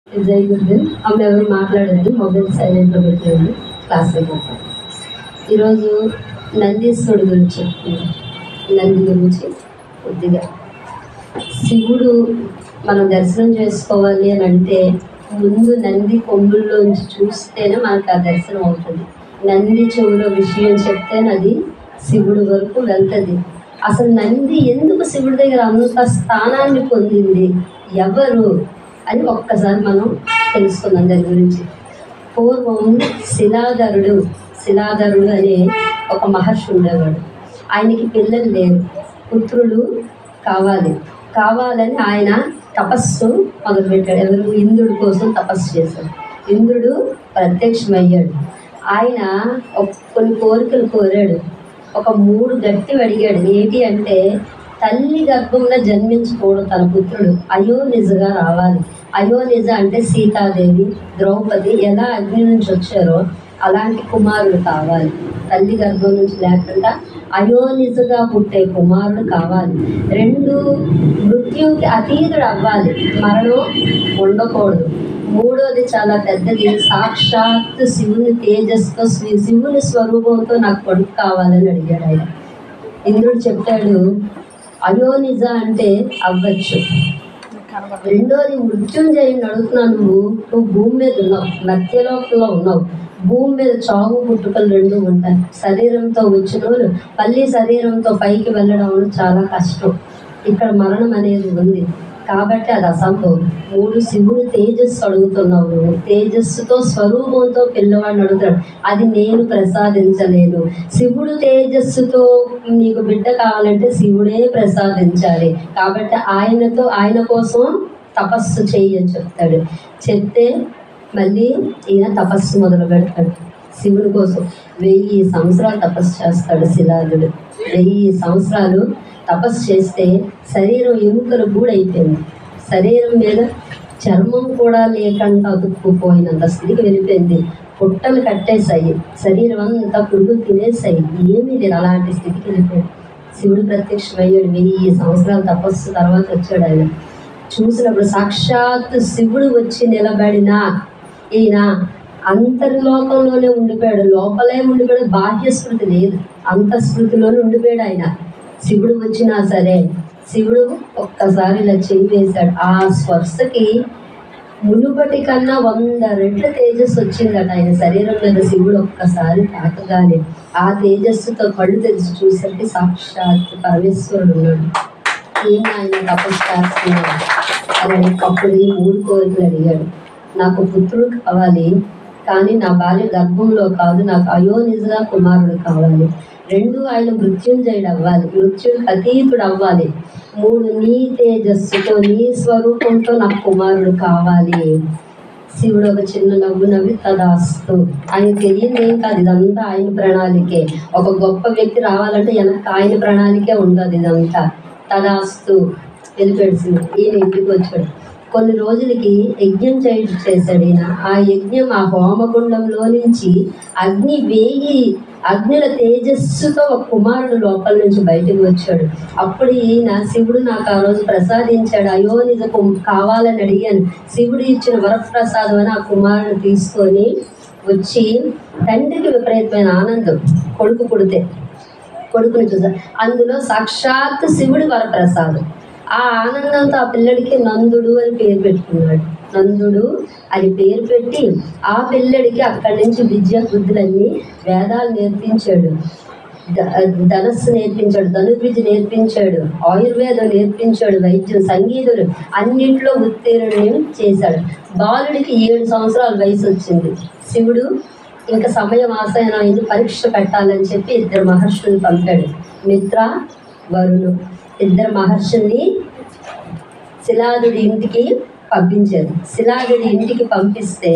జై గురుదేవ్. ఆమె ఎవరు మాట్లాడండి, మొబైల్ సైలెంట్లో పెట్టండి, క్లాస్లో పోతాం. ఈరోజు నందీశ్వరుడు గురించి చెప్తున్నాం. నంది గురించి కొద్దిగా. శివుడు మనం దర్శనం చేసుకోవాలి అని అంటే ముందు నంది కొమ్ముల్లోంచి చూస్తేనే మనకు ఆ దర్శనం అవుతుంది. నంది చెవులో విషయం చెప్తేనే అది శివుడి వరకు వెళ్తుంది. అసలు నంది ఎందుకు శివుడి దగ్గర అంత స్థానాన్ని పొందింది, ఎవరు అని ఒక్కసారి మనం తెలుసుకుందాం దాని గురించి. పూర్వం శిలాధరుడు అనే ఒక మహర్షి ఉండేవాడు. ఆయనకి పిల్లలు లేరు, పుత్రులు కావాలని ఆయన తపస్సు మొదలుపెట్టాడు. ఎవరు? ఇంద్రుడి కోసం తపస్సు చేశాడు. ఇంద్రుడు ప్రత్యక్షమయ్యాడు. ఆయన కొన్ని కోరికలు కోరాడు. ఒక 3 గట్టివి అడిగాడు. ఏంటి అంటే, తల్లి గర్భంలో జన్మించకూడదు తన పుత్రుడు, అయోనిజగా రావాలి. అయోనిజ అంటే సీతాదేవి, ద్రౌపది ఎలా అగ్ని నుంచి వచ్చారో అలాంటి కుమారుడు కావాలి. తల్లి గర్భం నుంచి లేకుండా అయోనిజగా పుట్టే కుమారుడు కావాలి. 2 మృత్యువుకి అతీతుడు అవ్వాలి, మరణం ఉండకూడదు. 3వది చాలా పెద్దది, సాక్షాత్ శివుని తేజస్తో శివుని స్వరూపంతో నాకు కొడుకు కావాలని అడిగాడు ఆయన. ఇంద్రుడు చెప్పాడు, అయోనిజ అంటే అవ్వచ్చు. 2వది మృత్యుంజయుని అడుగుతున్నాను, నువ్వు భూమి మీద ఉన్నావు, మధ్యలోకంలో ఉన్నావు. భూమి మీద చావు పుట్టుకలు 2 ఉంటాయి. శరీరంతో వచ్చిన వాళ్ళు మళ్ళీ శరీరంతో పైకి వెళ్ళడం చాలా కష్టం. ఇక్కడ మరణం అనేది ఉంది కాబట్టి అది అసంభవం. 3 శివుని తేజస్సు అడుగుతున్నావు, నువ్వు తేజస్సుతో స్వరూపంతో పిల్లవాడిని అడుగుతాడు, అది నేను ప్రసాదించలేను. శివుడు తేజస్సుతో నీకు బిడ్డ కావాలంటే శివుడే ప్రసాదించాలి. కాబట్టి ఆయన కోసం తపస్సు చెయ్యని చెప్తాడు. చెప్తే మళ్ళీ ఈయన తపస్సు మొదలు పెడతాడు. శివుని కోసం 1000 సంవత్సరాలు తపస్సు చేస్తాడు శిలాదుడు. 1000 సంవత్సరాలు తపస్సు చేస్తే శరీరం ఎముకలు గూడైపోయింది. శరీరం మీద చర్మం కూడా లేకుండా అతుక్కుపోయినంత స్థితికి వెళ్ళిపోయింది. పుట్టలు కట్టేశాయి, శరీరం అంతా పురుగులు తినేసాయి, ఏమీ లేదు, అలాంటి స్థితికి వెళ్ళిపోయాడు. శివుడు ప్రత్యక్షమయ్యాడు. 1000 సంవత్సరాల తపస్సు తర్వాత వచ్చాడు. ఆయన చూసినప్పుడు సాక్షాత్ శివుడు వచ్చి నిలబడిన ఈయన అంతర్లోకంలోనే ఉండిపోయాడు, లోపలే ఉండిపోయాడు. బాహ్య స్మృతి లేదు, అంతఃస్మృతిలోనే ఉండిపోయాడు ఆయన. శివుడు వచ్చినా సరే శివుడు ఒక్కసారి ఇలా చెయ్యి వేశాడు. ఆ స్పర్శకి మునుపటి కన్నా 100 రెట్ల తేజస్సు వచ్చిందట ఆయన శరీరం మీద. శివుడు ఒక్కసారి తాకగానే ఆ తేజస్సుతో కళ్ళు తెరిచి చూసరికి సాక్షాత్ పరమేశ్వరుడు ఉన్నాడు. ఆయన తపస్సు చేస్తున్నాడు అని అప్పుడు 3 కోరికలు అడిగాడు. నాకు పుత్రుడు కావాలి, కానీ నా భార్య గర్భంలో కాదు, నాకు అయోనిజగా కుమారుడు కావాలి. 2 ఆయన మృత్యుంజయుడు అవ్వాలి, మృత్యుడికి అతీతుడు అవ్వాలి. 3 నీ తేజస్సుతో నీ స్వరూపంతో నాకు కుమారుడు కావాలి. శివుడు ఒక చిన్న నవ్వి తదాస్తు. ఆయన తెలియదు ఏం కాదు, ఇదంతా ఆయన ప్రణాళికే. ఒక గొప్ప వ్యక్తి రావాలంటే వెనక ఆయన ప్రణాళికే ఉండదు. ఇదంతా తదాస్తు వెళ్ళిపోయాడు. ఈయన ఇంటికి వచ్చాడు. కొన్ని రోజులకి యజ్ఞం చేశాడు ఈయన. ఆ యజ్ఞం, ఆ హోమగుండంలో నుంచి అగ్ని 1000 అగ్నుల తేజస్సుతో ఒక కుమారుడు లోపల నుంచి బయటకు వచ్చాడు. అప్పుడు ఈయన, శివుడు నాకు ఆ రోజు ప్రసాదించాడు, అయోనిజ కావాలని అడిగాను, శివుడు ఇచ్చిన వరప్రసాదం అని ఆ కుమారుడు తీసుకొని వచ్చి తండ్రికి విపరీతమైన ఆనందం. కొడుకు పుడితే కొడుకుని చూసారు, అందులో సాక్షాత్ శివుడి వరప్రసాదం. ఆ ఆనందంతో ఆ పిల్లడికి నందుడు అని పేరు పెట్టుకున్నాడు. నందుడు అని పేరు పెట్టి ఆ పిల్లడికి అక్కడి నుంచి విద్యా బుద్ధులన్నీ, వేదాలు నేర్పించాడు, ధనస్సు నేర్పించాడు, ధనుర్విద్య నేర్పించాడు, ఆయుర్వేదం నేర్పించాడు, వైద్యం, సంగీతులు అన్నింటిలో ఉత్తీర్ణం చేశాడు. బాలుడికి 7 సంవత్సరాల వయసు వచ్చింది. శివుడు ఇంకా సమయం ఆసన్నమైంది, పరీక్ష పెట్టాలని చెప్పి 2 మహర్షుల్ని పంపాడు. మిత్ర, వరుణు 2 మహర్షుల్ని శిలాదుడి ఇంటికి పంపించారు. శిలాదుడి ఇంటికి పంపిస్తే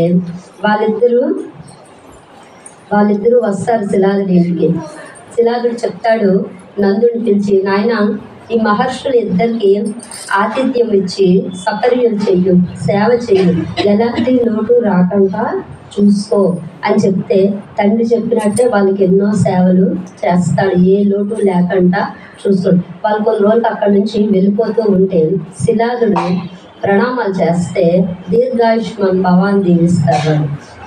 వాళ్ళిద్దరూ వస్తారు శిలాదుడి ఇంటికి. శిలాదుడు చెప్తాడు నందుడిని పిలిచి, నాయన, ఈ మహర్షులు 2కి ఆతిథ్యం ఇచ్చి సపర్యం చెయ్యు, సేవ చెయ్యు, ఎలాంటి లోటు రాకుండా చూసుకో అని చెప్తే తండ్రి చెప్పినట్టే వాళ్ళకి ఎన్నో సేవలు చేస్తాడు, ఏ లోటు లేకుండా చూస్తాడు. వాళ్ళు కొన్ని రోజులు అక్కడి నుంచి వెళ్ళిపోతూ ఉంటే శిలాదుడు ప్రణామాలు చేస్తే దీర్ఘాయుష్మాన్ భవాన్ని దీవిస్తారు.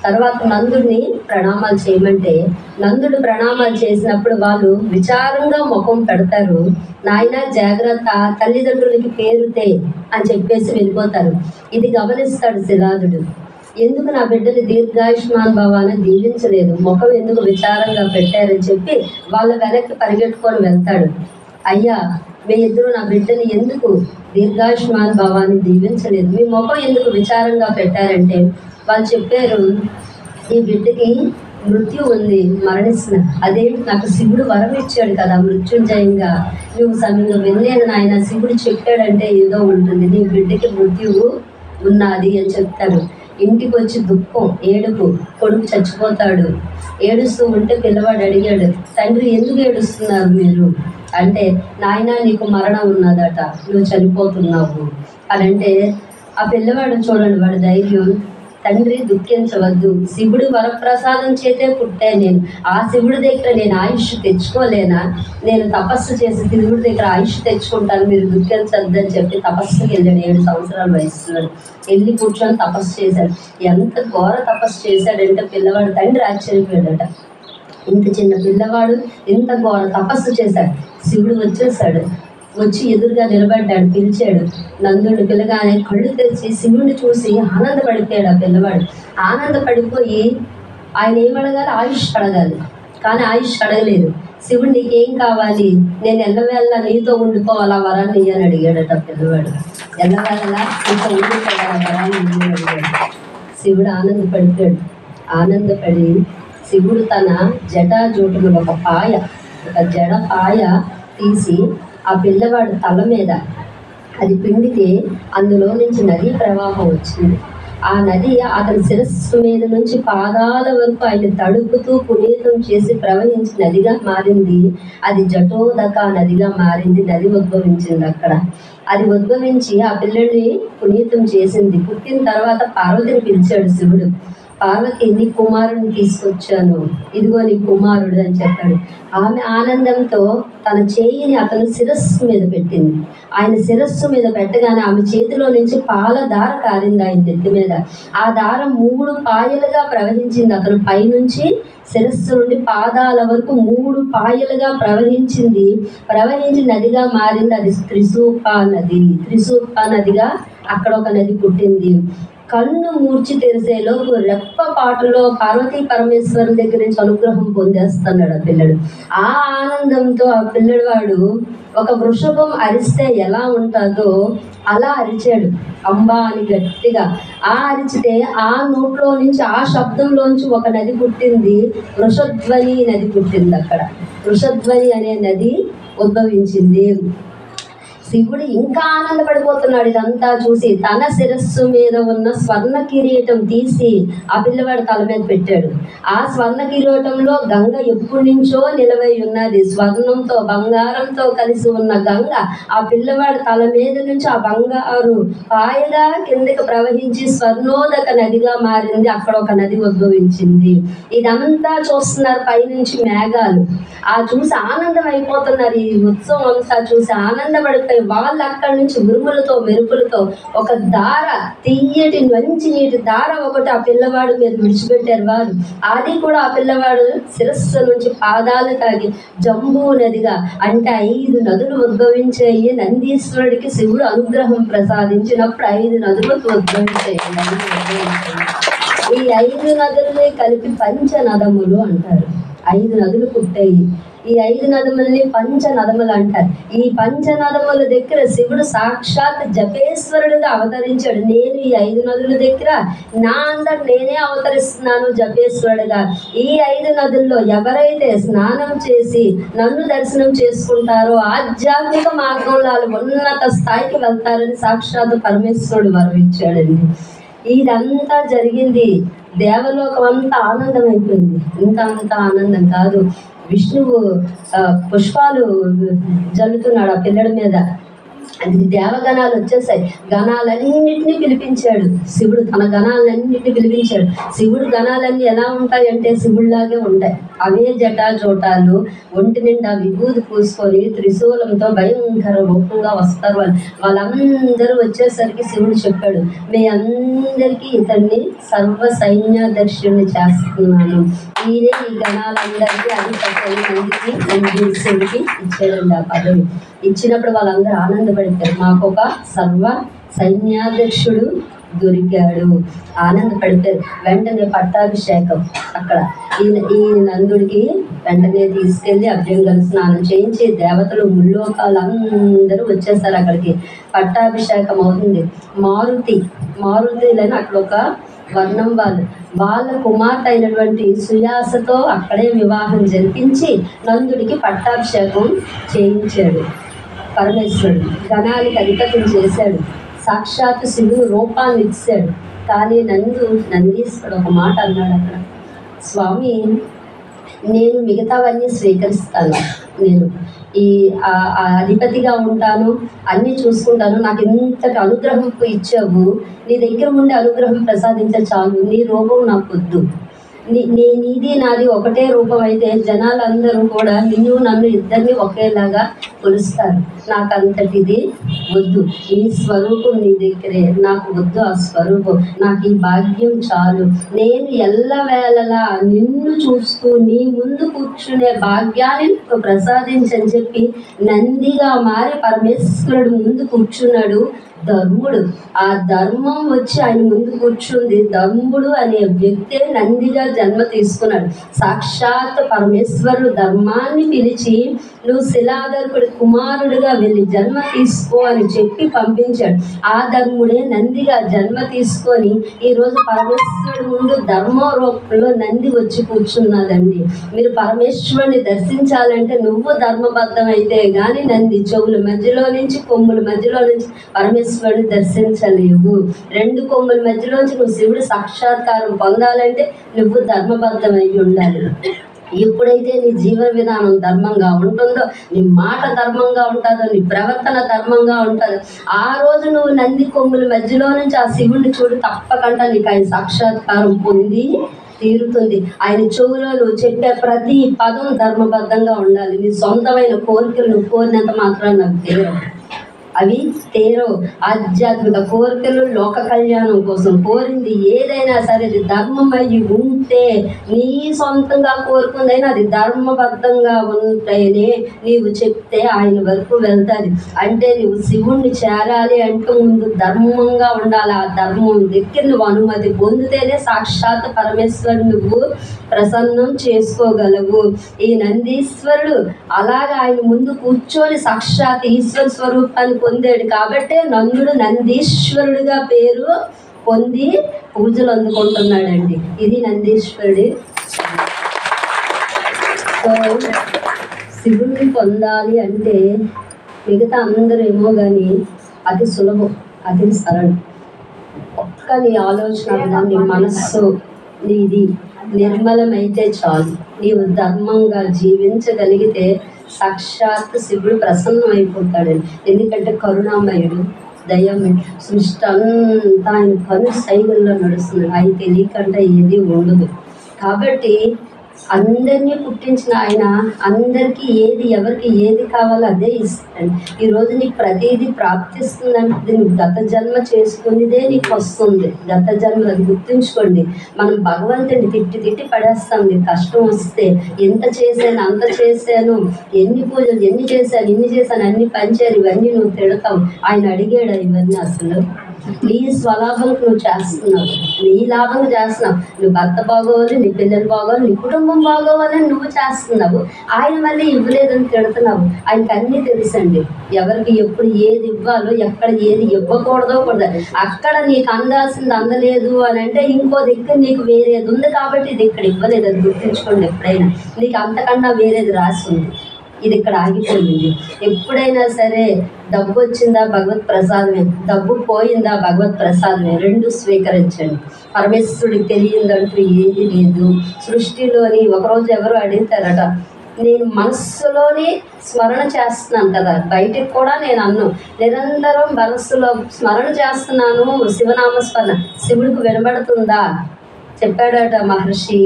తర్వాత నందుడిని ప్రణామాలు చేయమంటే నందుడు ప్రణామాలు చేసినప్పుడు వాళ్ళు విచారంగా ముఖం పెడతారు. నాయన జాగ్రత్త, తల్లిదండ్రులకి పేరుతే అని చెప్పేసి వెళ్ళిపోతారు. ఇది గమనిస్తాడు శిలాదుడు. ఎందుకు నా బిడ్డని దీర్ఘాయుష్మాన్ భవాన్ని దీవించలేదు, ముఖం ఎందుకు విచారంగా పెట్టారని చెప్పి వాళ్ళ వెనక్కి పరిగెట్టుకొని వెళ్తాడు. అయ్యా, మీ ఇద్దరు నా బిడ్డని ఎందుకు దీర్ఘాయుష్మాన్ భవాన్ని దీవించలేదు, మీ ముఖం ఎందుకు విచారంగా పెట్టారంటే వాళ్ళు చెప్పారు, ఈ బిడ్డకి మృత్యు ఉంది, మరణిస్తున్నా. అదేంటి, నాకు శివుడు వరం ఇచ్చాడు కదా మృత్యుంజయంగా, నువ్వు సమయంగా వినలేదు నాయన, శివుడు చెప్పాడంటే ఏదో ఉంటుంది, నీ బిడ్డకి మృత్యువు ఉన్నది అని చెప్తారు. ఇంటికి వచ్చి దుఃఖం, ఏడుపు, కొడుకు చచ్చిపోతాడు. ఏడుస్తూ ఉంటే పిల్లవాడు అడిగాడు, తండ్రి ఎందుకు ఏడుస్తున్నారు మీరు అంటే, నాయన నీకు మరణం ఉన్నదట, నువ్వు చనిపోతున్నావు అని అంటే, ఆ పిల్లవాడు చూడండి వాడి ధైర్యం, తండ్రి దుఃఖించవద్దు, శివుడు వరప్రసాదం చేతే పుట్టే నేను, ఆ శివుడి దగ్గర నేను ఆయుష్ తెచ్చుకోలేనా, నేను తపస్సు చేసి శివుడి దగ్గర ఆయుష్ తెచ్చుకుంటాను, మీరు దుఃఖించద్దు అని చెప్పి తపస్సుకి వెళ్ళాడు. 7 సంవత్సరాల వయసులో వెళ్ళి కూర్చొని తపస్సు చేశాడు. ఎంత ఘోర తపస్సు చేశాడంటే పిల్లవాడు తండ్రి ఆశ్చర్యపోయాడట, ఇంత చిన్న పిల్లవాడు ఇంత ఘోర తపస్సు చేశాడు. శివుడు వచ్చేసాడు, వచ్చి ఎదురుగా నిలబడ్డాడు, పిలిచాడు. నందుడు పిల్లగానే కళ్ళు తెరిచి శివుడిని చూసి ఆనందపడిపోయాడు. ఆ పిల్లవాడు ఆనందపడిపోయి ఆయన ఏమడగాలి, ఆయుష్ అడగాలి, కానీ ఆయుష్ అడగలేదు. శివుడు నీకేం కావాలి, నేను ఎల్లవేళ నీతో ఉండిపోవాలా వరాన్ని అని అడిగాడట పిల్లవాడు. ఎల్లవేళలా నీతో ఉండిపోవాలా వరాన్ని అని అడిగాడు. శివుడు ఆనందపడిపోయాడు. ఆనందపడి శివుడు తన జటాజూటును ఒక జడ పాయ తీసి ఆ పిల్లవాడు తల మీద అది పిండితే అందులో నుంచి నదీ ప్రవాహం వచ్చింది. ఆ నది అతని శిరస్సు మీద నుంచి పాదాల వరకు ఆయన తడుపుతూ పునీతం చేసి ప్రవహించి నదిగా మారింది. అది జటోదక నదిగా మారింది. నది ఉద్భవించింది అక్కడ. అది ఉద్భవించి ఆ పిల్లల్ని పునీతం చేసింది. పుట్టిన తర్వాత పార్వతిని పిలిచాడు శివుడు. పార్వతి, నీ కుమారుడిని తీసుకొచ్చాను, ఇదిగో నీ కుమారుడు అని చెప్పాడు. ఆమె ఆనందంతో తన చేయిని అతను శిరస్సు మీద పెట్టింది. ఆయన శిరస్సు మీద పెట్టగానే ఆమె చేతిలో నుంచి పాల దార కారింది ఆయన నెత్తి మీద. ఆ దారం 3 పాయలుగా ప్రవహించింది. అతను పైనుంచి శిరస్సు నుండి పాదాల వరకు 3 పాయలుగా ప్రవహించింది. ప్రవహించి నదిగా మారింది. అది త్రిశూప నదిగా అక్కడ ఒక నది పుట్టింది. కన్ను మూర్చి తెరిసేలోపు రెప్పపాటులో పార్వతీ పరమేశ్వరుల దగ్గర నుంచి అనుగ్రహం పొందేస్తున్నాడు ఆ పిల్లడు. ఆ ఆనందంతో ఆ పిల్లవాడు ఒక వృషభం అరిస్తే ఎలా ఉంటుందో అలా అరిచాడు, అంబా అని గట్టిగా. ఆ అరిచితే ఆ నోట్లో నుంచి, ఆ శబ్దంలోంచి ఒక నది పుట్టింది. వృషధ్వని నది పుట్టింది. అక్కడ వృషధ్వని అనే నది ఉద్భవించింది. శివుడు ఇంకా ఆనందపడిపోతున్నాడు ఇదంతా చూసి. తన శిరస్సు మీద ఉన్న స్వర్ణ కిరీటం తీసి ఆ పిల్లవాడి తల మీద పెట్టాడు. ఆ స్వర్ణ కిరీటంలో గంగ ఎప్పటి నుంచో నిలవై ఉన్నది. స్వర్ణంతో బంగారంతో కలిసి ఉన్న గంగ ఆ పిల్లవాడి తల మీద నుంచి ఆ బంగారు పాయగా కిందకి ప్రవహించి స్వర్ణోదక నదిగా మారింది. అక్కడ ఒక నది ఉద్భవించింది. ఇదంతా చూస్తున్నారు పైనుంచి మేఘాలు. ఆ చూసి ఆనందం అయిపోతున్నారు. ఈ ఉత్సవం అంతా చూసి ఆనందపడిపోయి వాళ్ళు అక్కడి నుంచి ఉరుములతో మెరుపులతో ఒక దార, తీయటి మంచి నీటి దార ఒకటి ఆ పిల్లవాడు మీద విడిచిపెట్టారు వారు. అది కూడా ఆ పిల్లవాడు శిరస్సు నుంచి పాదాలు తాగి జంబూ నదిగా, అంటే 5 నదులు ఉద్భవించాయి. నందీశ్వరుడికి శివుడు అనుగ్రహం ప్రసాదించినప్పుడు 5 నదులు ఉద్భవించాయి. ఈ 5 నదుల్ని కలిపి పంచనదములు అంటారు. 5 నదులు పుట్టాయి. ఈ 5 నదముల్ని పంచనదములు అంటారు. ఈ పంచనదముల దగ్గర శివుడు సాక్షాత్ జపేశ్వరుడుగా అవతరించాడు. నేను ఈ 5 నదుల దగ్గర నా అందరు నేనే అవతరిస్తున్నాను జపేశ్వరుడుగా. ఈ 5 నదుల్లో ఎవరైతే స్నానం చేసి నన్ను దర్శనం చేసుకుంటారో ఆధ్యాత్మిక మార్గంలో ఉన్నత స్థాయికి వెళ్తారని సాక్షాత్ పరమేశ్వరుడు వరమిచ్చాడండి. ఇదంతా జరిగింది. దేవలోకం అంతా ఆనందం అయిపోయింది. అంత ఆనందం కాదు, విష్ణువు పుష్పాలు జల్లుతున్నాడు ఆ పిల్లడి మీద. అది దేవగణాలు వచ్చేసాయి. గణాలన్నింటినీ పిలిపించాడు శివుడు, తన గణాలన్నింటినీ పిలిపించాడు. శివుడు గణాలన్నీ ఎలా ఉంటాయంటే శివుడిలాగే ఉంటాయి. అవే జటాజోటాలు, ఒంటి నిండా విభూతి పూసుకొని త్రిశూలంతో భయంకర రూపంగా వస్తారు. వాళ్ళందరూ వచ్చేసరికి శివుడు చెప్పాడు, మీ అందరికీ ఇతన్ని సర్వ సైన్యాధ్యక్షుడిని చేస్తున్నాను, మీరే ఈ గణాలందరికీ అధిపతి మందికి నందీశ్వరుడికి ఇచ్చాడండి ఆ పదవి. ఇచ్చినప్పుడు వాళ్ళందరూ ఆనందపడతారు, మాకు ఒక సర్వ సైన్యాధ్యక్షుడు దొరికాడు, ఆనందపడిపోయారు. వెంటనే పట్టాభిషేకం అక్కడ ఈ నందుడికి వెంటనే తీసుకెళ్ళి అభ్యంగన స్నానం చేయించి దేవతలు ముల్లోకాలందరూ వచ్చేసారు అక్కడికి. పట్టాభిషేకం అవుతుంది. మారుతిలని అక్కడ ఒక వర్ణం వాళ్ళ కుమార్తె అయినటువంటి సుయాసతో అక్కడే వివాహం జరిపించి నందుడికి పట్టాభిషేకం చేయించాడు పరమేశ్వరుడు. గణానికి అధిపతిని చేశాడు. సాక్షాత్తు శివుడు రూపాన్ని ఇచ్చాడు. కానీ నందీశ్వరుడు ఒక మాట అన్నాడు అక్కడ, స్వామి నేను మిగతావన్నీ స్వీకరిస్తాను, నేను ఈ అధిపతిగా ఉంటాను, అన్నీ చూసుకుంటాను, నాకు ఇంతటి అనుగ్రహం ఇచ్చావు, నీ దగ్గర ఉండే అనుగ్రహం ప్రసాదించే చాలు, నీ రూపం నాకు వద్దు, నీది నాది ఒకటే రూపం అయితే జనాలందరూ కూడా నిన్ను నన్ను ఇద్దరిని ఒకేలాగా కొలుస్తారు, నాకు అంతటిది వద్దు, నీ స్వరూపం నీ దగ్గరే, నాకు వద్దు ఆ స్వరూపం, నాకు ఈ భాగ్యం చాలు, నేను ఎల్లవేళలా నిన్ను చూస్తూ నీ ముందు కూర్చునే భాగ్యాన్ని ప్రసాదించని చెప్పి నందిగా మారి పరమేశ్వరుడు ముందు కూర్చున్నాడు ధర్ముడు. ఆ ధర్మం వచ్చి ఆయన ముందు కూర్చుంది. ధర్ముడు అనే వ్యక్తే నందిగా జన్మ తీసుకున్నాడు. సాక్షాత్ పరమేశ్వరుడు ధర్మాన్ని పిలిచి నువ్వు శిలాధర్ముడి కుమారుడిగా వెళ్ళి జన్మ తీసుకో అని చెప్పి పంపించాడు. ఆ ధర్ముడే నందిగా జన్మ తీసుకొని ఈరోజు పరమేశ్వరుడు ముందు ధర్మ రూపంలో నంది వచ్చి కూర్చున్నదండి. మీరు పరమేశ్వరుని దర్శించాలంటే నువ్వు ధర్మబద్ధం అయితే కానీ నంది చెవుల మధ్యలో నుంచి కొమ్ముల మధ్యలో నుంచి పరమేశ్వరుని దర్శించలేవు. రెండు కొమ్ముల మధ్యలోంచి నువ్వు శివుడు సాక్షాత్కారం పొందాలంటే నువ్వు ధర్మబద్ధమై ఉండాలి. ఎప్పుడైతే నీ జీవన విధానం ధర్మంగా ఉంటుందో, నీ మాట ధర్మంగా ఉంటుందో, నీ ప్రవర్తన ధర్మంగా ఉంటుందో, ఆ రోజు నువ్వు నంది కొమ్ముల మధ్యలో నుంచి ఆ శివుడిని చూడు, తప్పకుండా నీకు ఆయన సాక్షాత్కారం పొంది తీరుతుంది. ఆయన చెవులో నువ్వు చెప్పే ప్రతి పదం ధర్మబద్ధంగా ఉండాలి. నీ సొంతమైన కోరికలు నువ్వు కోరినంత మాత్రం నాకు తీరవు, అవి తీరవు. ఆధ్యాత్మిక కోరికలు లోక కళ్యాణం కోసం కోరింది ఏదైనా సరే అది ధర్మమయ్యి ఉంటే, నీ సొంతంగా కోరుకుందైనా అది ధర్మబద్ధంగా ఉంటేనే నీవు చెప్తే ఆయన వరకు వెళ్తుంది. అంటే నువ్వు శివుణ్ణి చేరాలి అంటే ముందు ధర్మంగా ఉండాలి. ఆ ధర్మం దగ్గర నువ్వు అనుమతి పొందితేనే సాక్షాత్ పరమేశ్వరుడు నువ్వు ప్రసన్నం చేసుకోగలవు. ఈ నందీశ్వరుడు అలాగా ఆయన ముందు కూర్చొని సాక్షాత్ ఈశ్వర స్వరూపాన్ని పొందాడు కాబట్టే నందుడు నందీశ్వరుడిగా పేరు పొంది పూజలు అందుకుంటున్నాడండి. ఇది నందీశ్వరుడి. సో శివుడిని పొందాలి అంటే మిగతా అందరూ ఏమో కానీ అతి సులభం, అతి సరళం. ఒక్క నీ ఆలోచన, నీ మనస్సు నీది నిర్మలమైతే చాలు, నీవు ధర్మంగా జీవించగలిగితే సాక్షాత్ శివుడు ప్రసన్నం అయిపోతాడండి. ఎందుకంటే కరుణామయుడు, దయమయుడు, సృష్టి అంతా ఆయన కను సైగల్లో నడుస్తున్నాడు. ఆయన తెలియకుండా ఏది ఉండదు. కాబట్టి అందరినీ పుట్టించిన ఆయన అందరికీ ఎవరికి ఏది కావాలో అదే ఇస్తాడు. ఈరోజు నీకు ప్రతిదీ ప్రాప్తిస్తుందంటే నువ్వు గత జన్మ చేసుకునేదే నీకు వస్తుంది. గత జన్మ అది గుర్తుంచుకోండి. మనం భగవంతుడిని తిట్టి పడేస్తాం. నీకు కష్టం వస్తే ఎంత చేశాను అంత చేశాను, ఎన్ని పూజలు ఎన్ని చేశాను ఇన్ని చేశాను, అన్ని పంచారు, ఇవన్నీ నువ్వు తిడతావు. ఆయన అడిగాడు ఇవన్నీ అసలు నీ స్వలాభంకు నువ్వు చేస్తున్నావు, నీ లాభంగా చేస్తున్నావు. నువ్వు భర్త బాగోవాలి, నీ పిల్లలు బాగోవాలి, నీ కుటుంబం బాగోవాలని నువ్వు చేస్తున్నావు. ఆయన మళ్ళీ ఇవ్వలేదని తిడుతున్నావు. ఆయనకు అన్నీ తెలుసండి. ఎవరికి ఎప్పుడు ఏది ఇవ్వాలో, ఎక్కడ ఏది ఇవ్వకూడదో కూడా. అక్కడ నీకు అందాల్సింది అందలేదు అని అంటే ఇంకో దగ్గర నీకు వేరేది ఉంది కాబట్టి ఇది ఇక్కడ ఇవ్వలేదు. అది గుర్తుంచుకోండి. ఎప్పుడైనా నీకు అంతకన్నా వేరేది రాసి ఉంది, ఇది ఇక్కడ ఆగిపోయింది. ఎప్పుడైనా సరే డబ్బు వచ్చిందా భగవత్ ప్రసాదమే, డబ్బు పోయిందా భగవత్ ప్రసాదమే, రెండు స్వీకరించండి. పరమేశ్వరుడికి తెలియదంటూ ఏది లేదు సృష్టిలోని. ఒకరోజు ఎవరు అడుగుతారట, నేను మనస్సులోని స్మరణ చేస్తున్నాను కదా, బయటికి కూడా నేను నిరంతరం మనస్సులో స్మరణ చేస్తున్నాను. శివనామస్మరణ శివుడికి వినబడుతుందా? చెప్పాడట మహర్షి,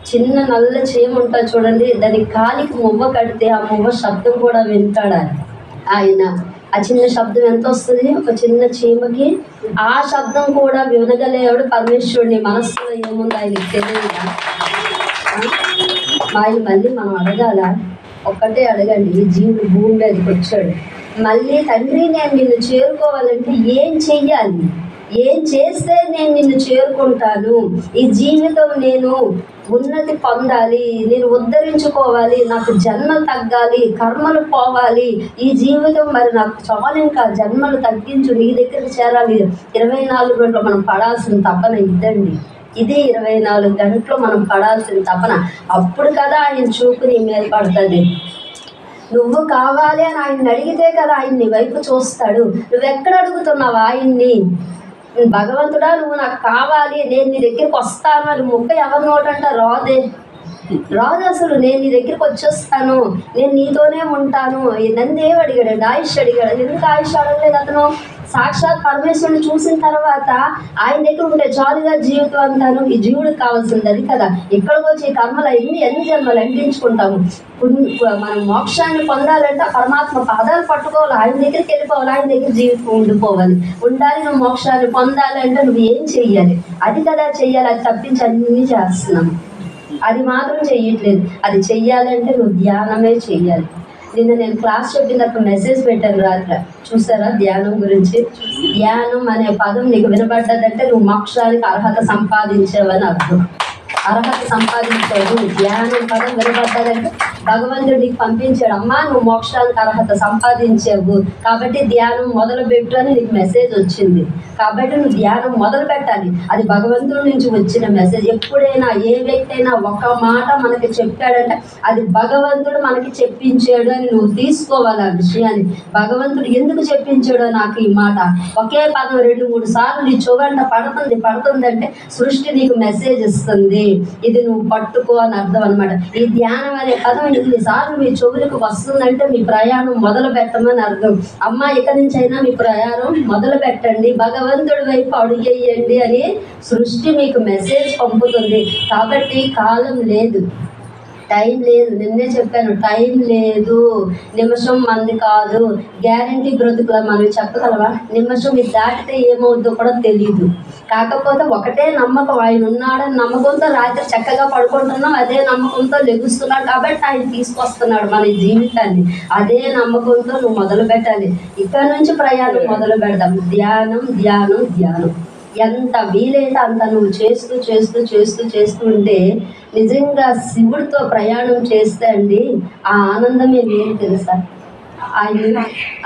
చిన్న నల్ల చీమ ఉంటుంది చూడండి, దాని కాలికి మువ్వ కడితే ఆ మువ్వ శబ్దం కూడా వింటాడు ఆయన. ఆ చిన్న శబ్దం ఎంత వస్తుంది ఒక చిన్న చీమకి? ఆ శబ్దం కూడా వినగలేవాడు పరమేశ్వరుని. మనస్సులో ఏముంది ఆయనకి తెలియదు. ఆయన మళ్ళీ మనం అడగాల? ఒక్కటే అడగండి. ఈ జీవుడు భూమి మీదకి వచ్చాడు, మళ్ళీ తండ్రి నేను నిన్ను చేరుకోవాలంటే ఏం చెయ్యాలి? ఏం చేస్తే నేను నిన్ను చేరుకుంటాను? ఈ జీవితం నేను ఉన్నతి పొందాలి, నేను ఉద్ధరించుకోవాలి, నాకు జన్మలు తగ్గాలి, కర్మలు పోవాలి, ఈ జీవితం మరి నాకు చాలు, ఇంకా జన్మలు తగ్గించు, నీ దగ్గరికి చేరాలి. 24 గంటలు మనం పడాల్సిన తపన ఇద్దండి. ఇది 24 గంటలు మనం పడాల్సిన తపన. అప్పుడు కదా ఆయన చూపు నీ మీద పడుతుంది. నువ్వు కావాలి అని ఆయన్ని అడిగితే కదా ఆయన నీ వైపు చూస్తాడు. నువ్వెక్కడ అడుగుతున్నావు ఆయన్ని? భగవంతుడా నువ్వు నాకు కావాలి, నేను నీ దగ్గరికి వస్తాను అని ముక్క ఎవరి నోటంట రాదు అసలు. నేను నీ దగ్గరికి వచ్చేస్తాను, నేను నీతోనే ఉంటాను. నందేవి అడిగాడు, ఆయుష్ అడిగాడు. ఎందుకు ఆయుష్ అడగలేదు అతను? సాక్షాత్ పరమేశ్వరుని చూసిన తర్వాత ఆయన దగ్గర ఉంటే చాలుగా జీవితం అంతాను. ఈ జీవుడికి కావాల్సింది అది కదా. ఇక్కడికి వచ్చి కర్మలు ఎన్ని జన్మలు అంటించుకుంటాము. మనం మోక్షాన్ని పొందాలంటే పరమాత్మ పాదాలు పట్టుకోవాలి, ఆయన దగ్గరికి వెళ్ళిపోవాలి, ఆయన దగ్గర జీవితం ఉండిపోవాలి. ఉండాలి. నువ్వు మోక్షాన్ని పొందాలంటే నువ్వు ఏం చెయ్యాలి? అది కదా చెయ్యాలి. అది తప్పించి అన్నీ చేస్తున్నాము, అది మాత్రం చెయ్యట్లేదు. అది చెయ్యాలంటే నువ్వు ధ్యానమే చెయ్యాలి. నిన్న నేను క్లాస్ చెప్పినప్పుడు మెసేజ్ పెట్టాను రాత్రి, చూసారా? ధ్యానం గురించి. ధ్యానం అనే పదం నీకు వినబడ్డదంటే నువ్వు మోక్షానికి అర్హత సంపాదించావని అర్థం. అర్హత సంపాదించావు. ధ్యానం పదం వినబడ్డదంటే భగవంతుడు నీకు పంపించాడు, అమ్మా నువ్వు మోక్షానికి అర్హత సంపాదించావు కాబట్టి ధ్యానం మొదలుపెట్టు అని నీకు మెసేజ్ వచ్చింది. కాబట్టి నువ్వు ధ్యానం మొదలు పెట్టాలి. అది భగవంతుడి నుంచి వచ్చిన మెసేజ్. ఎప్పుడైనా ఏ వ్యక్తి అయినా ఒక మాట మనకి చెప్పాడంటే అది భగవంతుడు మనకి చెప్పించాడు అని నువ్వు తీసుకోవాలి ఆ విషయాన్ని. భగవంతుడు ఎందుకు చెప్పించాడో నాకు ఈ మాట, ఒకే పదం 2-3 సార్లు నీ చెవంట పడుతుంది అంటే సృష్టి నీకు మెసేజ్ ఇస్తుంది, ఇది నువ్వు పట్టుకో అని అర్థం అనమాట. ఈ ధ్యానం అనే పదం ఇన్నిసార్లు మీ చెవులకు వస్తుందంటే మీ ప్రయాణం మొదలు పెట్టమని అర్థం. అమ్మ ఇక నుంచి అయినా మీ ప్రయాణం మొదలు పెట్టండి, భగవంతుడి వైపు అడుగేయండి అని సృష్టి మీకు మెసేజ్ పంపుతుంది. కాబట్టి కాలం లేదు, టైం లేదు. నిన్నే చెప్పాను, టైం లేదు. నిమిషం మంది కాదు. గ్యారంటీ బ్రతుకుల మనం చెప్పగలవా? నిమిషం ఇది దాటితే ఏమవుద్దో కూడా తెలియదు. కాకపోతే ఒకటే నమ్మకం, ఆయన ఉన్నాడని నమ్మకంతో రాత్రి చక్కగా పడుకుంటున్నాం, అదే నమ్మకంతో లెగుస్తున్నాడు కాబట్టి ఆయన తీసుకొస్తున్నాడు మన జీవితాన్ని. అదే నమ్మకంతో నువ్వు మొదలు పెట్టాలి. ఇక్కడ నుంచి ప్రయాణం మొదలు పెడదాం. ధ్యానం ధ్యానం ధ్యానం. ఎంత వీలైతే అంత నువ్వు చేస్తూ చేస్తూ చేస్తూ చేస్తూ ఉంటే నిజంగా శివుడితో ప్రయాణం చేస్తే అండి ఆ ఆనందమే వేరు తెలుసా.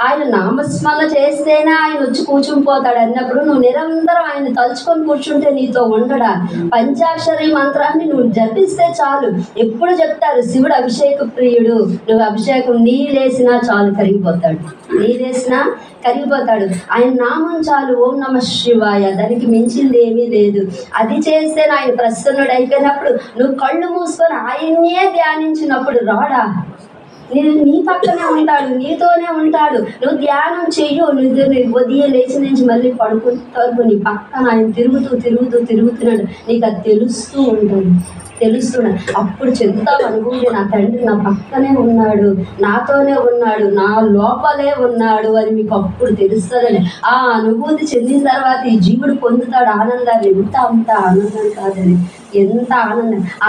ఆయన నామస్మరణ చేస్తేనే ఆయన వచ్చి కూర్చుని పోతాడు అన్నప్పుడు నువ్వు నిరంతరం ఆయన తలుచుకొని కూర్చుంటే నీతో ఉండడా. పంచాక్షరి మంత్రాన్ని నువ్వు జపిస్తే చాలు. ఎప్పుడు చెప్తారు శివుడు అభిషేక ప్రియుడు, నువ్వు అభిషేకం నీళ్ళేసినా చాలు కరిగిపోతాడు, నీళ్ళేసినా కరిగిపోతాడు. ఆయన నామం చాలు, ఓం నమః శివాయ, దానికి మించింది ఏమీ లేదు. అది చేస్తే ఆయన ప్రసన్నుడు అయిపోయినప్పుడు నువ్వు కళ్ళు మూసుకొని ఆయన్నే ధ్యానించినప్పుడు రాడా, నీ పక్కనే ఉంటాడు, నీతోనే ఉంటాడు. నువ్వు ధ్యానం చెయ్యు, నువ్వు ఉదయం లేచి నుంచి మళ్ళీ పడుకుంటారు నీ పక్కన ఆయన తిరుగుతున్నాడు. నీకు అది తెలుస్తున్నాడు. అప్పుడు చెప్తావు అనుకుంటే నా తండ్రి నా పక్కనే ఉన్నాడు, నాతోనే ఉన్నాడు, నా లోపలే ఉన్నాడు అని మీకు అప్పుడు తెలుస్తుందని. ఆ అనుభూతి చెందిన తర్వాత ఈ జీవుడు పొందుతాడు ఆనందాన్ని. అంత ఆనందం కాదని, ఎంత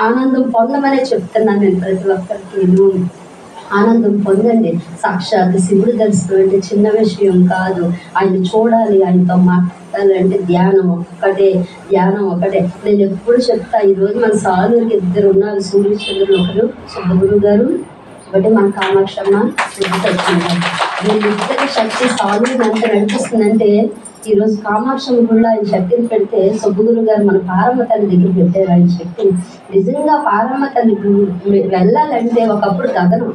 ఆనందం పొందమనే చెప్తున్నాను నేను ప్రతి ఒక్కరికి. ఆనందం పొందండి. సాక్షాత్ శివుడు తెలుసుకోవాలంటే చిన్న విషయం కాదు. ఆయన చూడాలి, ఆయనతో మాట్లాడాలంటే ధ్యానం ఒకటే. నేను ఎప్పుడు చెప్తా, ఈరోజు మన సాధువులకి 2 ఉన్నారు, సూర్యచంద్రులు, ఒకరు సుబ్బగురు గారు, ఒకటి మన కామాక్షమ్మ వచ్చింది. వీళ్ళిద్దరి శక్తి సాధువుని ఎంత నడిపిస్తుందంటే ఈరోజు కామాక్షమ్మ గుళ్ళో ఆయన శక్తిని పెడితే సుబ్బగురు గారు మన పారమ్మ తల్లి దగ్గర పెట్టారు ఆయన శక్తిని. నిజంగా పారమ్మ తల్లి వెళ్ళాలంటే ఒకప్పుడు గగనం.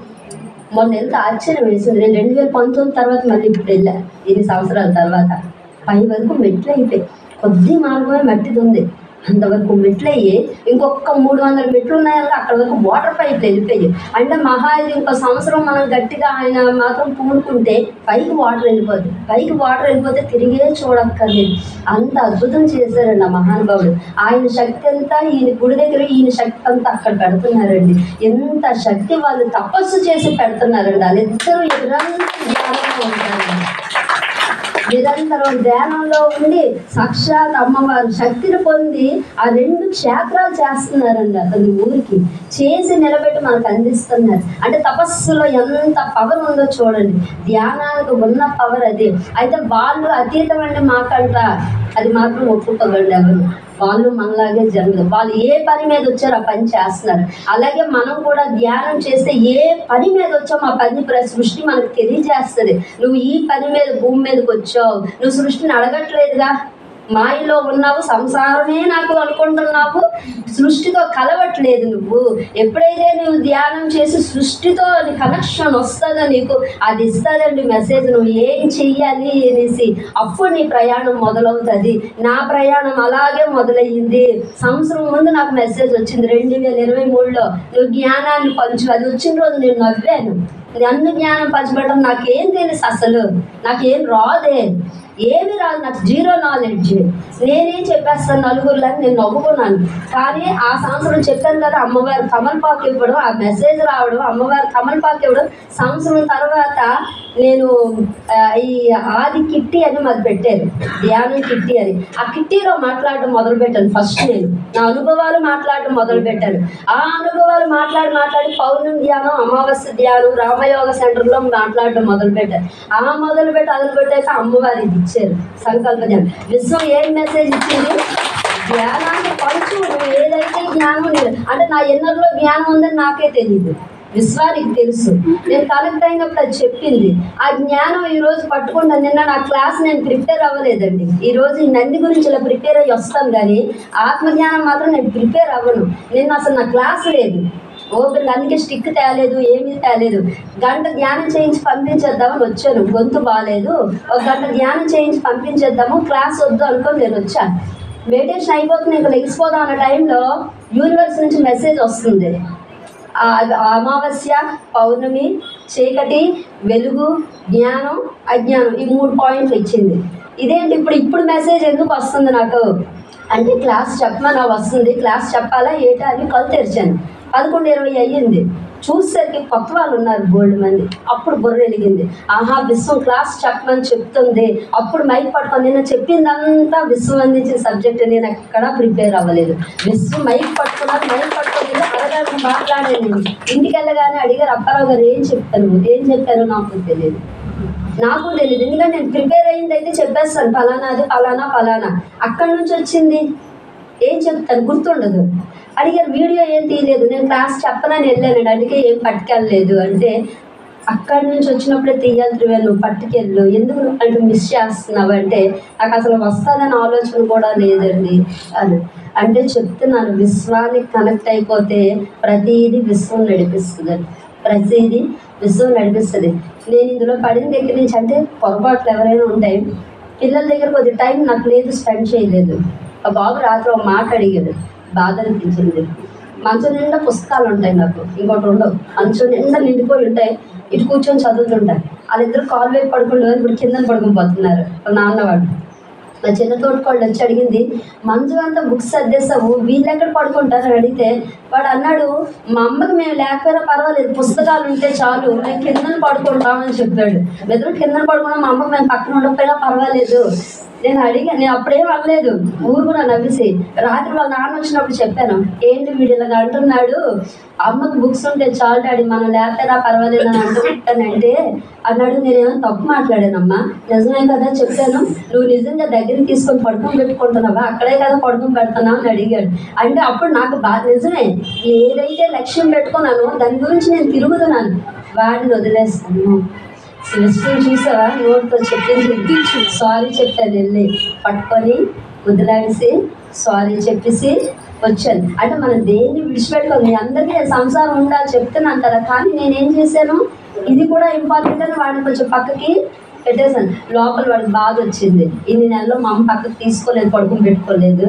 మొన్న ఎంత ఆశ్చర్యం వేసింది. నేను 2019 తర్వాత మళ్ళీ ఇప్పుడు వెళ్ళా, 8 సంవత్సరాల తర్వాత. పై వరకు మెట్లు అయిపోయి కొద్ది మార్గమే మట్టిది ఉంది. అంతవరకు మెట్లు అయ్యి ఇంకొక 300 మెట్లు ఉన్నాయని అక్కడ వరకు వాటర్ పైప్లు వెళ్ళిపోయాయి. అంటే మహా ఇది ఇంకో సంవత్సరం మనం గట్టిగా ఆయన మాత్రం పూనుకుంటే పైకి వాటర్ వెళ్ళిపోద్ది. పైకి వాటర్ వెళ్ళిపోతే తిరిగే చూడక్కర్లేదు. అంత అద్భుతం చేశారండి ఆ మహానుభావుడు. ఆయన శక్తి అంతా ఈయన గుడి దగ్గర ఈయన శక్తి అంతా అక్కడ పెడుతున్నారండి. ఎంత శక్తి వాళ్ళు తపస్సు చేసి పెడుతున్నారండి. వాళ్ళిద్దరూ నిరంతరం ధ్యానంలో ఉండి సాక్షాత్ అమ్మవారు శక్తిని పొంది ఆ 2 క్షేత్రాలు చేస్తున్నారండి. అతని ఊరికి చేసి నిలబెట్టి మనకు అందిస్తున్నారు. అంటే తపస్సులో ఎంత పవర్ ఉందో చూడండి. ధ్యానానికి ఉన్న పవర్ అది. అయితే వాళ్ళు అతీతమండి మాకంట అది మాత్రం ఒప్పుకోగండి ఎవరు. వాళ్ళు మనలాగే జరగదు. వాళ్ళు ఏ పని మీద వచ్చారో ఆ పని చేస్తున్నారు. అలాగే మనం కూడా ధ్యానం చేస్తే ఏ పని మీద వచ్చామో ఆ పని సృష్టి మనకు తెలియజేస్తుంది. నువ్వు ఈ పని మీద భూమి మీదకి వచ్చావు, నువ్వు సృష్టిని అడగట్లేదుగా. మాయలో ఉన్నావు, సంసారమే నాకు అనుకుంటున్నావు, సృష్టితో కలవట్లేదు. నువ్వు ఎప్పుడైతే నువ్వు ధ్యానం చేసి సృష్టితో కనెక్షన్ వస్తుందో నీకు అది ఇస్తుందండి మెసేజ్. నువ్వు ఏం చెయ్యాలి అనేసి అప్పుడు నీ ప్రయాణం మొదలవుతుంది. నా ప్రయాణం అలాగే మొదలయ్యింది. సంవత్సరం ముందు నాకు మెసేజ్ వచ్చింది 2023లో, నువ్వు జ్ఞానాన్ని పంచు. అది వచ్చిన రోజు నేను నవ్వాను. నన్ను జ్ఞానం పంచబడటం నాకేం తెలుసు, అసలు నాకేం రాదే, ఏమి రాదు, నాకు 0 నాలెడ్జ్. నేనేం చెప్పేస్తాను నలుగురులో నేను నవ్వుకున్నాను. కానీ ఆ సంవత్సరం చెప్పాను కదా, అమ్మవారు తమలపాకు ఇవ్వడం, ఆ మెసేజ్ రావడం, అమ్మవారు తమలపాకు ఇవ్వడం. సంవత్సరం తర్వాత నేను ఈ ఆది కిట్టి అని మాది పెట్టారు, ధ్యానం కిట్టి అని. ఆ కిట్టీలో మాట్లాడడం మొదలుపెట్టాను. ఫస్ట్ నేను నా అనుభవాలు మాట్లాడడం మొదలుపెట్టాను. ఆ అనుభవాలు మాట్లాడి పౌర్ణమి ధ్యానం, అమావాస్య ధ్యానం, రామయోగ సెంటర్లో మాట్లాడడం మొదలుపెట్టాను. మొదలుపెట్టాక అమ్మవారి ఇచ్చారు సంకల్ప ధ్యానం. విశ్వం ఏం మెసేజ్ ఇచ్చింది? జ్ఞానాన్ని పంచు. నువ్వు ఏదైతే జ్ఞానం అంటే నా ఎన్నర్లో జ్ఞానం ఉందని నాకే తెలియదు, విశ్వానికి తెలుసు. నేను కనెక్ట్ అయినప్పుడు అది చెప్పింది. ఆ జ్ఞానం ఈరోజు పట్టుకుంటాను. నిన్న నా క్లాస్ నేను ప్రిపేర్ అవ్వలేదండి. ఈరోజు ఈ నంది గురించి ఇలా ప్రిపేర్ అయ్యి వస్తాను, కానీ ఆత్మజ్ఞానం మాత్రం నేను ప్రిపేర్ అవ్వను. నిన్న అసలు నా క్లాస్ లేదు, ఓపెన్. అందుకే స్టిక్ తేలేదు, ఏమీ తేలేదు. గంట ధ్యానం చేయించి పంపించేద్దామని వచ్చాను. గొంతు బాగాలేదు, 1 గంట ధ్యానం చేయించి పంపించేద్దాము, క్లాస్ వద్దు అనుకొని నేను వచ్చాను. మెడిటేషన్ అయిపోతుంది, ఇంకా లెగిసిపోదాం అన్న టైంలో యూనివర్స్ నుంచి మెసేజ్ వస్తుంది. అమావాస్య, పౌర్ణమి, చీకటి, వెలుగు, జ్ఞానం, అజ్ఞానం, ఈ 3 పాయింట్లు ఇచ్చింది. ఇదేంటి ఇప్పుడు మెసేజ్ ఎందుకు వస్తుంది నాకు అంటే, క్లాస్ చెప్పమని వస్తుంది. క్లాస్ చెప్పాలా ఏటా అని కళ్ళు తెరిచాను. 11:20 అయ్యింది. చూసేసరికి కొత్త వాళ్ళు ఉన్నారు బోల్డ్ మంది. అప్పుడు బుర్ర వెలిగింది. ఆహా, విశ్వం క్లాస్ చెప్పమని చెప్తుంది. అప్పుడు మైక్ పట్టుకొని నేను చెప్పిందంతా విశ్వం అందించిన సబ్జెక్ట్. నేను ఎక్కడా ప్రిపేర్ అవ్వలేదు. విశ్వం మైక్ పట్టుకున్నారు, మైక్ పట్టుకొని అడగారు, మాట్లాడాను. నేను ఇంటికి వెళ్ళగానే అడిగారు, అప్పారావు గారు ఏం చెప్పారు నాకు తెలియదు. ఎందుకంటే నేను ప్రిపేర్ అయింది అయితే చెప్పేస్తాను, ఫలానా అది ఫలానా. అక్కడి నుంచి వచ్చింది ఏం చెప్తాను గుర్తుండదు. అడిగారు వీడియో ఏం తీయలేదు. నేను క్లాస్ చెప్పనని వెళ్ళానండి, అందుకే ఏం పట్టుకెళ్ళలేదు. అంటే అక్కడి నుంచి వచ్చినప్పుడే తీయాలి నువ్వు పట్టుకెళ్ళు, ఎందుకు అంటే మిస్ చేస్తున్నావు అంటే, నాకు అసలు వస్తుందని ఆలోచన కూడా లేదండి అని అంటే చెప్తున్నాను. విశ్వానికి కనెక్ట్ అయిపోతే ప్రతిదీ విశ్వం నడిపిస్తుందండి, ప్రతిదీ విశ్వం నడిపిస్తుంది. నేను ఇందులో పడిన దగ్గర నుంచి అంటే పొరపాట్లు ఎవరైనా ఉంటాయి. పిల్లల దగ్గర కొద్ది టైం నాకు లేదు, స్పెండ్ చేయలేదు. ఆ బాబు రాత్రి ఒక మాట అడిగాడు, బాధ అనిపించింది. మంచం నిండా పుస్తకాలు ఉంటాయి, నాకు ఇంకోటి ఉండవు. మంచం నిండా నిండిపోయి ఉంటాయి, ఇటు కూర్చొని చదువుతుంటాయి. వాళ్ళిద్దరు కాలు వైపు పడుకుంటారు, ఇప్పుడు కింద పడుకుని పోతున్నారు. నాన్నవాడు నా చిన్న తోటికోళ్ళు వచ్చి అడిగింది, మంచు అంతా బుక్స్ సర్దేస్తావు, వీళ్ళు ఎక్కడ పడుకుంటారు అని అడిగితే వాడు అన్నాడు, మా అమ్మకి మేము లేకపోయినా పర్వాలేదు, పుస్తకాలు ఉంటే చాలు, మేము కిందన పడుకుంటామని చెప్పాడు. మెదడు కిందన పడుకున్నాం, మా అమ్మకి మేము పక్కన ఉండకపోయినా పర్వాలేదు. నేను అప్పుడేం అనలేదు, ఊరు కూడా నవ్వేసి. రాత్రి వాళ్ళ నాన్న వచ్చినప్పుడు చెప్పాను, ఏంటి వీడు ఇలాగ అంటున్నాడు, అమ్మకు బుక్స్ ఉంటే చాలు డాడీ, మనం లేకపోయినా పర్వాలేదు అని అంటున్నానంటే అన్నాడు. నేనేమో తప్పు మాట్లాడానమ్మా, నిజమే కదా చెప్పాను, నువ్వు నిజంగా దగ్గరికి తీసుకొని పడుకొని పెట్టుకుంటున్నావా, అక్కడే కదా పడుకొని పెడుతున్నావు అని అడిగాడు. అంటే అప్పుడు నాకు నిజమే, ఏదైతే లక్ష్యం పెట్టుకున్నానో దాని గురించి నేను తిరుగుతున్నాను, వాడిని వదిలేస్తాను. విషయం చూసావా, నోటితో చెప్పింది, సారీ చెప్పాను, వెళ్ళి పట్టుకొని వదిలేసి సారీ చెప్పేసి వచ్చాను. అంటే మనం దేన్ని విడిచిపెట్టుకోవాలి. మీ అందరికీ సంసారం ఉండాలి చెప్తున్నాను కదా, కానీ నేనేం చేశాను, ఇది కూడా ఇంపార్టెంట్ అని వాడిని కొంచెం పక్కకి పెట్టేశాను. లోపల వాడికి బాధ వచ్చింది, ఇన్ని నెలల్లో మా అమ్మ పక్కకి తీసుకోలేదు, పడుకుని పెట్టుకోలేదు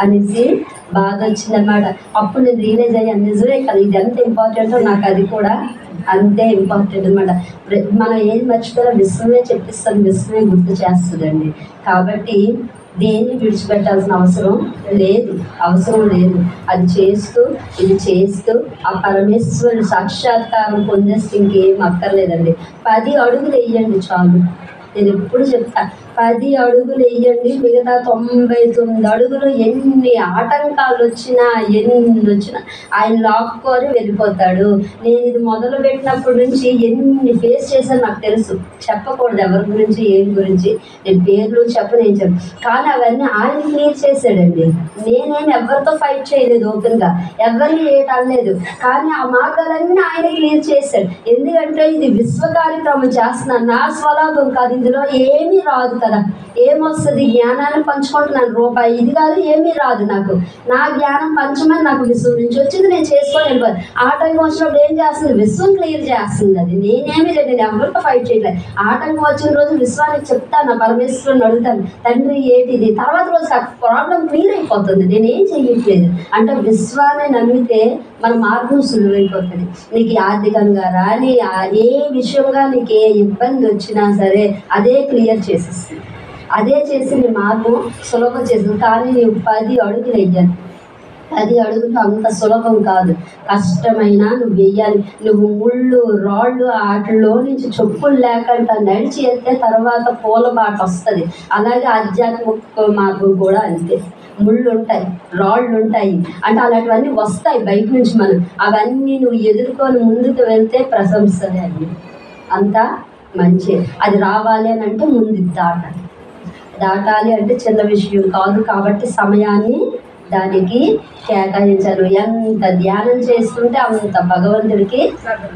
అనేసి బాధ వచ్చిందన్నమాట. అప్పుడు నేను రియలైజ్ అయ్యాను, నిజమే కదా, ఇది ఎంత ఇంపార్టెంటో నాకు అది కూడా అంతే ఇంపార్టెంట్ అనమాట. మనం ఏది మర్చిపోయినా విశ్వమే చెప్పిస్తుంది, విశ్వమే గుర్తు చేస్తుందండి. కాబట్టి దేన్ని విడిచిపెట్టాల్సిన అవసరం లేదు. అది చేస్తూ ఇది చేస్తూ ఆ పరమేశ్వరుని సాక్షాత్కారం పొందేస్తే ఇంకేం అక్కర్లేదండి. 10 అడుగులు వేయండి చాలు. నేను ఎప్పుడు చెప్తా, 10 అడుగులు వేయండి, మిగతా 99 అడుగులు ఎన్ని ఆటంకాలు వచ్చినా ఆయన లాక్కొని వెళ్ళిపోతాడు. నేను ఇది మొదలు పెట్టినప్పటి నుంచి ఎన్ని ఫేస్ చేశాను నాకు తెలుసు. చెప్పకూడదు ఎవరి గురించి ఏం గురించి, నేను పేర్లు చెప్పను ఏం చెప్పను, కానీ అవన్నీ ఆయన క్లియర్ చేశాడండి. నేనేం ఎవరితో ఫైట్ చేయలేదు, ఓపెన్గా ఎవరిని ఏటనలేదు, కానీ ఆ మార్గాలన్నీ ఆయన క్లియర్ చేశాడు. ఎందుకంటే ఇది విశ్వ కార్యక్రమం చేస్తున్నాను, నా స్వలాభం కాదు, ఇందులో ఏమీ రాదు కదా. ఏమొస్తుంది, జ్ఞానాన్ని పంచుకుంటున్నాను, రూపాయి ఇది కాదు, ఏమీ రాదు నాకు. నా జ్ఞానం పంచమని నాకు విశ్వం నుంచి వచ్చింది, నేను చేసుకొని వెళ్ళిపోయాను. ఆటంకం వచ్చినప్పుడు ఏం చేస్తుంది, విశ్వం క్లియర్ చేస్తుంది. అది నేనేమీ లేదు, నేను ఎవరితో ఫైట్ చేయలేదు. ఆటంకం వచ్చిన రోజు విశ్వానికి చెప్తాను, పరమేశ్వరుని అడుగుతాను, తండ్రి ఏంటిది, తర్వాత రోజు ప్రాబ్లం క్లియర్ అయిపోతుంది. నేనేం చెయ్యట్లేదు అంటే విశ్వాన్ని నమ్మితే మన మార్గం సులువైపోతుంది. నీకు ఆర్థికంగా రాని ఏ విషయంగా నీకు ఏ ఇబ్బంది వచ్చినా సరే అదే క్లియర్ చేసేస్తుంది, అదే చేసి నీ మార్గం సులభం చేస్తుంది. కానీ నీవు 10 అడుగులు వేయాలి. 10 అడుగులు అంత సులభం కాదు, కష్టమైన నువ్వు వెయ్యాలి. నువ్వు ముళ్ళు రాళ్ళు వాటిలో నుంచి చెప్పులు లేకుండా నడిచి వెళ్తే తర్వాత పూల బాట వస్తుంది. అలాగే ఆధ్యాత్మిక మార్గం కూడా అంతే. ముళ్ళు ఉంటాయి, రాళ్ళు ఉంటాయి, అంటే అలాంటివన్నీ వస్తాయి బయట నుంచి. అవన్నీ నువ్వు ఎదుర్కొని ముందుకు వెళ్తే ప్రశంసలే అన్నీ, అంతా మంచి. అది రావాలి అని అంటే ముందు దాటాలి అంటే చిన్న విషయం కాదు. కాబట్టి సమయాన్ని దానికి కేటాయించాలి. ఎంత ధ్యానం చేస్తుంటే అంత భగవంతుడికి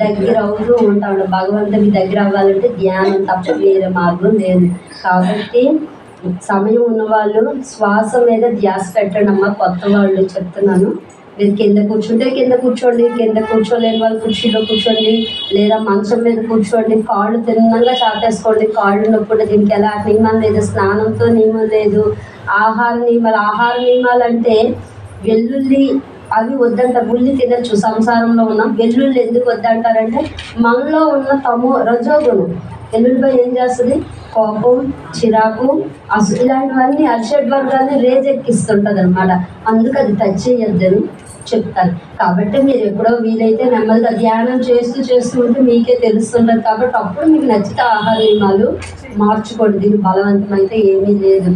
దగ్గర అవుతూ ఉంటాడు. భగవంతుడికి దగ్గర అవ్వాలంటే ధ్యానం తప్ప వేరే మార్గం లేదు. కాబట్టి సమయం ఉన్నవాళ్ళు శ్వాస మీద ధ్యాస పెట్టండి అమ్మ. కొత్త వాళ్ళు చెప్తున్నాను, మీరు కింద కూర్చుంటే కింద కూర్చోండి, కింద కూర్చోలేని వాళ్ళు కుర్చీలో కూర్చోండి, లేదా మంచం మీద కూర్చోండి. కాళ్ళు తిన్నంగా చాపేసుకోండి, కాళ్ళు నొప్పుడు. దీనికి ఎలా నియమం లేదు, స్నానంతో నియమం లేదు. ఆహార నియమాలు అంటే వెల్లుల్లి అవి వద్దంటారు. ఉల్లి తినచ్చు, సంసారంలో ఉన్న వెల్లుల్లి ఎందుకు వద్దంటారంటే మనలో ఉన్న రజోగుణం. వెల్లుల్లిపై ఏం చేస్తుంది, కోపం, చిరాకు, ఇలాంటివన్నీ అరిషడ్ వర్గాన్ని రేజెక్కిస్తుంటుంది అనమాట. అందుకు అది టచ్ చేయొద్దని చెప్తారు. కాబట్టి మీరు ఎప్పుడో వీలైతే నెమ్మదిగా ధ్యానం చేస్తూ ఉంటే మీకే తెలుస్తుంటుంది. కాబట్టి అప్పుడు మీకు నచ్చితే ఆహార నియమాలు మార్చుకోండి. దీనికి బలవంతం అయితే ఏమీ లేదు.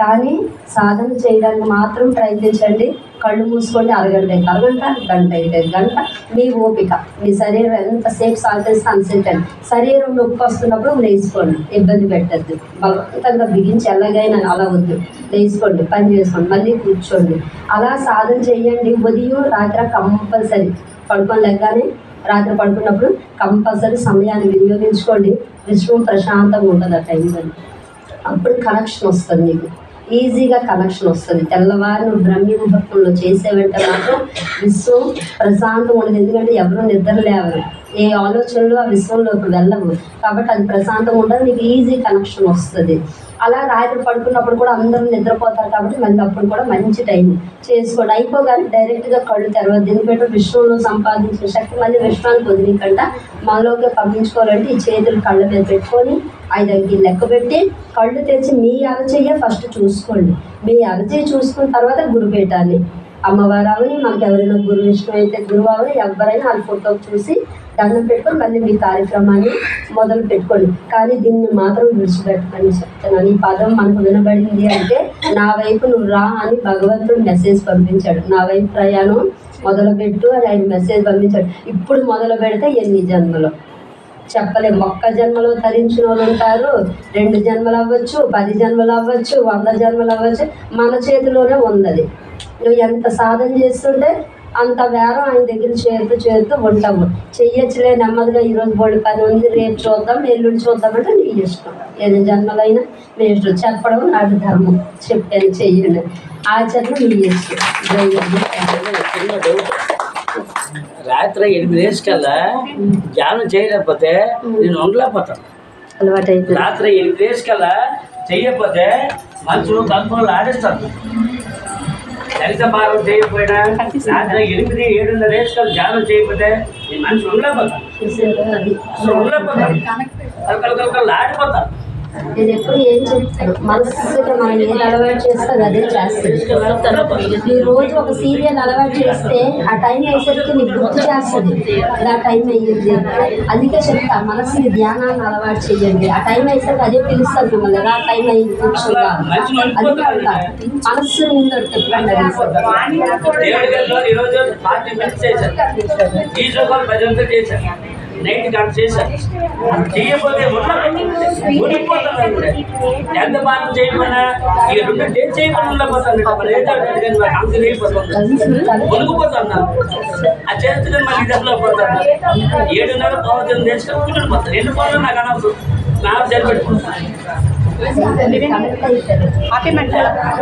కానీ సాధన చేయడానికి మాత్రం ప్రయత్నించండి. కళ్ళు మూసుకోండి, అరగంట గంట అయితే గంట మీ ఓపిక. మీ శరీరం ఎంతసేపు సాధిస్తే అంతసేపు. శరీరం నొప్పి వస్తున్నప్పుడు లేచుకోండి, ఇబ్బంది పెట్టద్దు. బలవంతంగా బిగించి ఎలాగైనా అలా వద్దు, లేచుకోండి, పని చేసుకోండి, మళ్ళీ కూర్చోండి. అలా సాధన చేయండి. ఉదయం రాత్రి కంపల్సరీ పడుకోలేకనే రాత్రి పడుకున్నప్పుడు కంపల్సరీ సమయాన్ని వినియోగించుకోండి. విశ్వం ప్రశాంతంగా ఉంటుంది ఆ టైంలో. అప్పుడు కనెక్షన్ వస్తుంది, నీకు ఈజీగా కనెక్షన్ వస్తుంది. తెల్లవారు నువ్వు బ్రహ్మ ముహూర్తంలో చేసేవంటే మాత్రం విశ్వం ప్రశాంతం ఉండదు. ఎందుకంటే ఎవరు నిద్ర లేవరు, ఏ ఆలోచనలు ఆ విశ్వంలోకి వెళ్ళవు. కాబట్టి అది ప్రశాంతంగా ఉండదు, నీకు ఈజీ కనెక్షన్ వస్తుంది. అలా రాత్రి పడుకున్నప్పుడు కూడా అందరూ నిద్రపోతారు. కాబట్టి మళ్ళీ అప్పుడు కూడా మంచి టైం చేసుకోండి. అయిపోగానే డైరెక్ట్గా కళ్ళు తెరవద్దు. దీనికంటే విశ్వంలో సంపాదించిన శక్తి మళ్ళీ విశ్వానికి వదిలికంట మనలోకి పంపించుకోవాలంటే ఈ చేతులు కళ్ళ మీద పెట్టుకొని 5 లెక్క పెట్టి కళ్ళు తెరిచి మీ అరచేయ ఫస్ట్ చూసుకోండి. మీ అరచేయి చూసుకున్న తర్వాత గురుపేటాన్ని అమ్మవారు అవని, మనకు ఎవరైనా గురువు ఇష్టం అయితే గురువు అవని, ఎవరైనా వాళ్ళ ఫోటో చూసి దండం పెట్టుకొని మళ్ళీ మీ కార్యక్రమాన్ని మొదలు పెట్టుకోండి. కానీ దీన్ని మాత్రం విడిచిపెట్టమని చెప్తున్నాను. ఈ పదం మనకు వినబడింది అంటే నా వైపు నువ్వు రా అని భగవంతుడు మెసేజ్ పంపించాడు. నా వైపు ప్రయాణం మొదలుపెట్టు అని ఆయన మెసేజ్ పంపించాడు. ఇప్పుడు మొదలు పెడితే ఎన్ని జన్మలో చెప్పలేము. ఒక్క జన్మలో తరించిన వాళ్ళు ఉంటారు, 2 జన్మలు అవ్వచ్చు, 10 జన్మలు అవ్వచ్చు, 100 జన్మలు అవ్వచ్చు. మన చేతిలోనే ఉన్నది. నువ్వు ఎంత సాధన చేస్తుంటే అంత వేరం ఆయన దగ్గర చేరుతూ ఉంటాము. చెయ్యొచ్చులే నెమ్మదిగా, ఈరోజు బోల్డ్ పని ఉంది, రేపు చూద్దాం, ఎల్లుండి చూద్దామంటే నీ ఇష్టం. 7 జన్మలైనా మీ ఇష్టం. చెప్పడం నాటి ధర్మం, చెప్పాను చెయ్యండి. ఆచరణ మీ ఇష్టం. రాత్రి 8 కల్లా ధ్యానం చేయలేకపోతే నేను ఉండలేకపోతాను. అలవాటు అయిపోయింది. రాత్రి 8 కల్లా చెయ్యకపోతే మంచు కలుపులు ఆడేస్తాను. ఎంత భారం చేయకపోయినా రాత్రి 8, 7:30 వేసుకొని ధ్యానం చేయకపోతే ఈ మనిషి ఉండలేకపోతాను ఆడిపోతాను. నేను ఎప్పుడు ఏం చెప్తాను, మనసుగా మనం ఏది అలవాటు చేస్తుంది అదే చేస్తుంది. ఈ రోజు ఒక సీరియల్ అలవాటు చేస్తే ఆ టైం అయ్యేసరికి నీకు గుర్తు చేస్తుంది, ఆ టైం అయ్యింది. అందుకే చెప్తా, మనసుని ధ్యానాన్ని అలవాటు చేయండి. ఆ టైం అయ్యేసరికి అదే పిలుస్తుంది మిమ్మల్ని, ఆ టైం అయ్యింది కూర్చుందా అది అంటా. మనస్సు నిండు ఎప్పుడన్నా ఈరోజు 40 minutes చేశాను, ఈజోగా 10 నిమిషాలు చేశాను, నైట్ గంట చేశాను. చేయకపోతే ఉండిపోతాను. ఎంత బాగా చేయమన్నా ఈ 2 days చేయమని ఉండకపోతాను. అంత లేకపోతాను, మునిగిపోతాను. ఆ చేస్తే మళ్ళీ దెబ్బలో పోతాను. 7:30 9 చేసుకొని కూర్చుండిపోతాను. 2 పనులు నాకు అనవసరం, నాకు సరిపెట్టుకుంటాను. కనెక్ట్ అవుతారు.